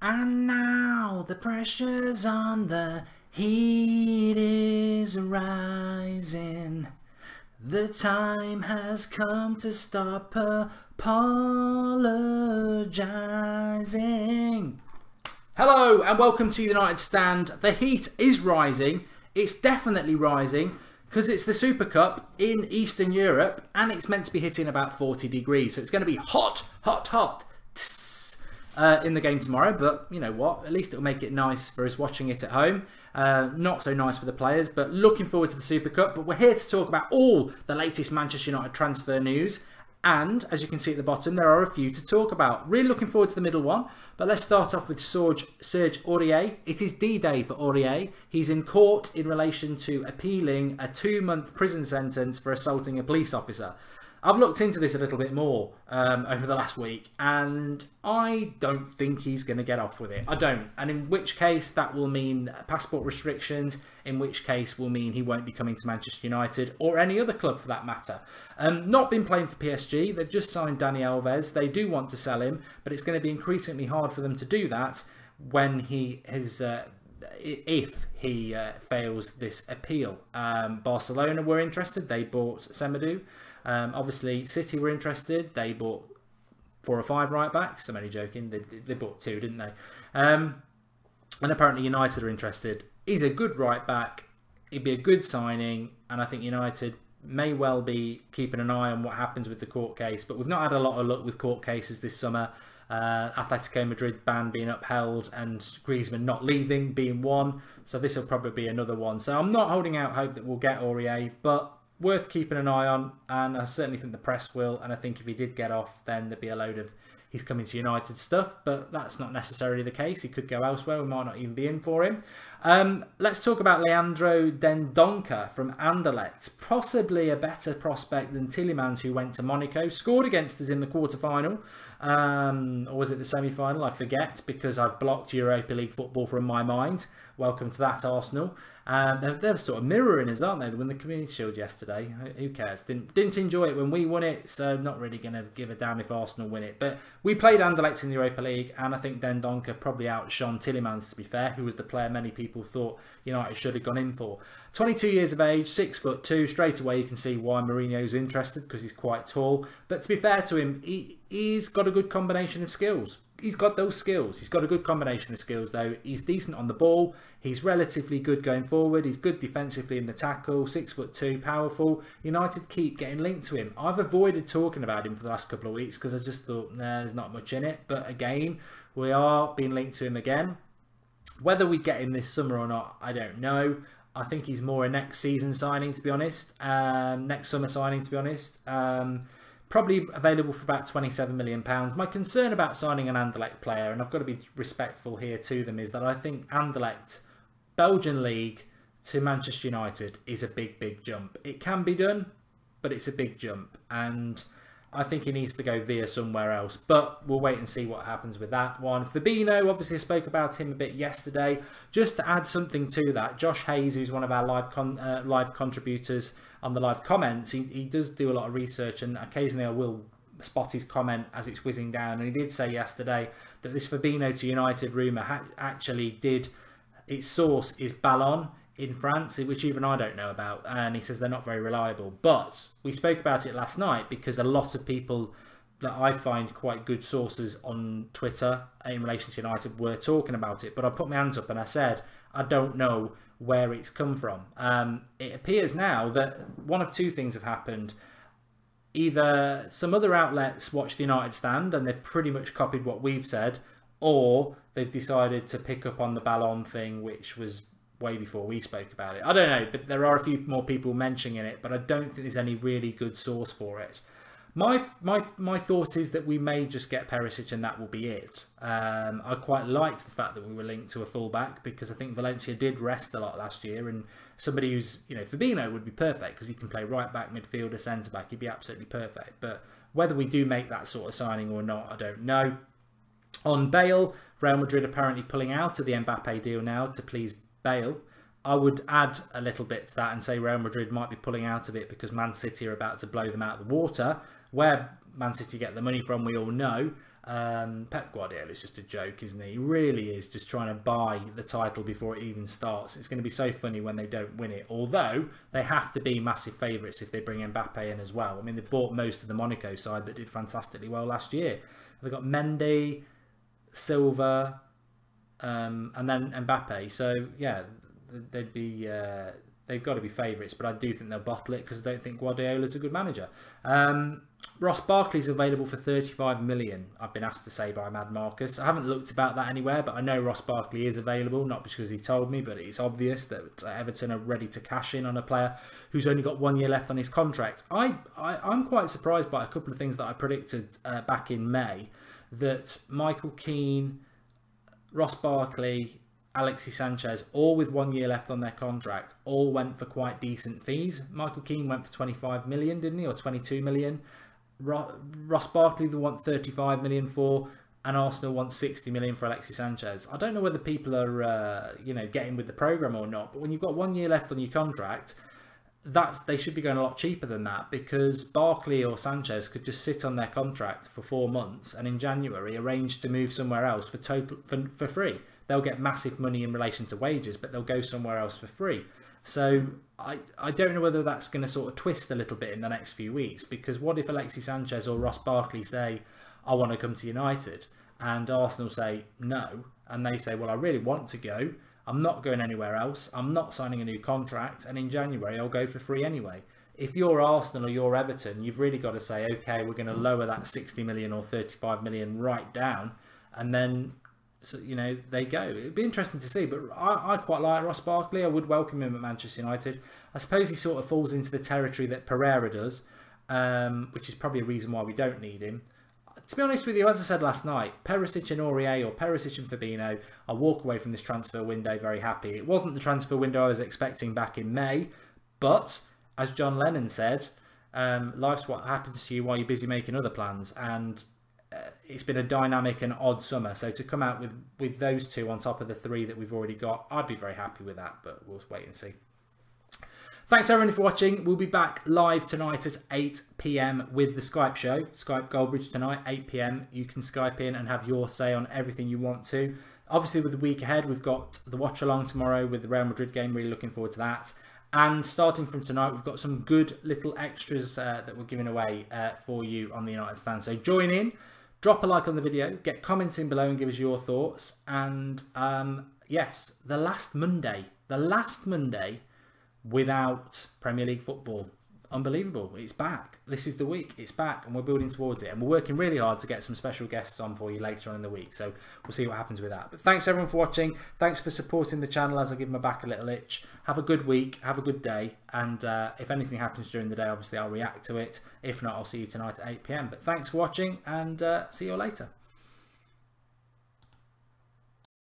And now the pressure's on, the heat is rising. The time has come to stop apologising. Hello and welcome to the United Stand. The heat is rising. It's definitely rising because it's the Super Cup in Eastern Europe and it's meant to be hitting about 40 degrees. So it's going to be hot, hot, hot in the game tomorrow. But you know what? At least it'll make it nice for us watching it at home. Not so nice for the players, but looking forward to the Super Cup. But we're here to talk about all the latest Manchester United transfer news. And as you can see at the bottom, there are a few to talk about. Really looking forward to the middle one. But let's start off with Serge Aurier. It is D-Day for Aurier. He's in court in relation to appealing a 2-month prison sentence for assaulting a police officer. I've looked into this a little bit more over the last week, and I don't think he's going to get off with it. I don't. And in which case, that will mean passport restrictions, in which case will mean he won't be coming to Manchester United or any other club for that matter. Not been playing for PSG. They've just signed Dani Alves. They do want to sell him, but it's going to be increasingly hard for them to do that when he has... if he fails this appeal. Barcelona were interested. They bought Semedo. Obviously, City were interested. They bought 4 or 5 right backs. I'm only joking. They bought 2, didn't they? And apparently United are interested. He's a good right back. He'd be a good signing. And I think United may well be keeping an eye on what happens with the court case. But we've not had a lot of luck with court cases this summer. Atletico Madrid ban being upheld and Griezmann not leaving being one. So this will probably be another one. So I'm not holding out hope that we'll get Aurier, but worth keeping an eye on, and I certainly think the press will. And I think if he did get off, then there'd be a load of he's coming to United stuff, but that's not necessarily the case. He could go elsewhere. We might not even be in for him. Let's talk about Leander Dendoncker from Anderlecht. Possibly a better prospect than Tielemans, who went to Monaco. Scored against us in the quarter-final. Or was it the semi-final? I forget, because I've blocked Europa League football from my mind. Welcome to that, Arsenal. They're sort of mirroring us, aren't they? They won the Community Shield yesterday. Who cares? Didn't enjoy it when we won it, so not really going to give a damn if Arsenal win it. But we played Anderlecht in the Europa League, and I think Dendoncker probably outshone Tielemans, to be fair, who was the player many people thought United should have gone in for. 22 years of age, 6'2". Straight away you can see why Mourinho's interested, because he's quite tall. But to be fair to him, he's got a good combination of skills. He's got those skills. He's got a good combination of skills, though. He's decent on the ball. He's relatively good going forward. He's good defensively in the tackle. 6'2", powerful. United keep getting linked to him. I've avoided talking about him for the last couple of weeks because I just thought, nah, there's not much in it. But again, we are being linked to him again. Whether we get him this summer or not, I don't know. I think he's more a next season signing, to be honest. Next summer signing, to be honest. Probably available for about £27 million. My concern about signing an Anderlecht player, and I've got to be respectful here to them, is that I think Anderlecht, Belgian League to Manchester United is a big, big jump. It can be done, but it's a big jump. And I think he needs to go via somewhere else. But we'll wait and see what happens with that one. Fabinho, obviously I spoke about him a bit yesterday. Just to add something to that, Josh Hayes, who's one of our live contributors on the live comments, he does do a lot of research, and occasionally I will spot his comment as it's whizzing down. And he did say yesterday that this Fabinho to United rumour actually did, its source is Ballon in France, which even I don't know about, and he says they're not very reliable. But we spoke about it last night because a lot of people that I find quite good sources on Twitter in relation to United were talking about it. But I put my hands up and I said, I don't know where it's come from. It appears now that one of two things have happened. Either some other outlets watched the United Stand and they've pretty much copied what we've said, or they've decided to pick up on the Ballon thing, which was way before we spoke about it. I don't know, but there are a few more people mentioning it, but I don't think there's any really good source for it. My thought is that we may just get Perisic and that will be it. I quite liked the fact that we were linked to a fullback because I think Valencia did rest a lot last year, and somebody who's, you know, Fabinho would be perfect because he can play right back, midfielder, centre back. He'd be absolutely perfect. But whether we do make that sort of signing or not, I don't know. On Bale, Real Madrid apparently pulling out of the Mbappe deal now to please Bale. I would add a little bit to that and say Real Madrid might be pulling out of it because Man City are about to blow them out of the water, where Man City get the money from, we all know. Pep Guardiola is just a joke, isn't he? He really is just trying to buy the title before it even starts. It's going to be so funny when they don't win it, although they have to be massive favourites if they bring Mbappe in as well. I mean, they bought most of the Monaco side that did fantastically well last year. They've got Mendy, Silva, and then Mbappe. So yeah, they'd be they've got to be favourites, but I do think they'll bottle it because I don't think Guardiola's a good manager. Ross Barkley's available for 35 million, I've been asked to say by Mad Marcus. I haven't looked about that anywhere, but I know Ross Barkley is available, not because he told me, but it's obvious that Everton are ready to cash in on a player who's only got 1 year left on his contract. I'm quite surprised by a couple of things that I predicted back in May, that Michael Keane, Ross Barkley, Alexis Sanchez, all with 1 year left on their contract, all went for quite decent fees. Michael Keane went for 25 million, didn't he, or 22 million? Ross Barkley they want 35 million for, and Arsenal want 60 million for Alexis Sanchez. I don't know whether people are getting with the programme or not, but when you've got 1 year left on your contract, they should be going a lot cheaper than that, because Barkley or Sanchez could just sit on their contract for 4 months and in January arrange to move somewhere else for free. They'll get massive money in relation to wages, but they'll go somewhere else for free. So I don't know whether that's going to sort of twist a little bit in the next few weeks, because what if Alexis Sanchez or Ross Barkley say, I want to come to United, and Arsenal say no, and they say, well, I really want to go, I'm not going anywhere else, I'm not signing a new contract, and in January I'll go for free anyway. If you're Arsenal or you're Everton, you've really got to say, okay, we're going to lower that 60 million or 35 million right down, and then they go. It'd be interesting to see, but I quite like Ross Barkley. I would welcome him at Manchester United. I suppose he sort of falls into the territory that Pereira does, which is probably a reason why we don't need him. To be honest with you, as I said last night, Perisic and Aurier, or Perisic and Fabinho, I walk away from this transfer window very happy. It wasn't the transfer window I was expecting back in May, but as John Lennon said, life's what happens to you while you're busy making other plans, and it's been a dynamic and odd summer. So to come out with those two on top of the three that we've already got, I'd be very happy with that, but we'll wait and see. Thanks everyone for watching. We'll be back live tonight at 8 PM with the Skype show. Skype Goldbridge tonight, 8 PM. You can Skype in and have your say on everything you want to. Obviously, with the week ahead, we've got the watch along tomorrow with the Real Madrid game. Really looking forward to that. And starting from tonight, we've got some good little extras that we're giving away for you on the United Stand. So join in, drop a like on the video, get comments in below and give us your thoughts. And yes, the last Monday without Premier League football. Unbelievable. It's back. This is the week. It's back and we're building towards it. And we're working really hard to get some special guests on for you later on in the week. So we'll see what happens with that. But thanks everyone for watching. Thanks for supporting the channel as I give my back a little itch. Have a good week. Have a good day. And if anything happens during the day, obviously I'll react to it. If not, I'll see you tonight at 8 PM. But thanks for watching and see you all later.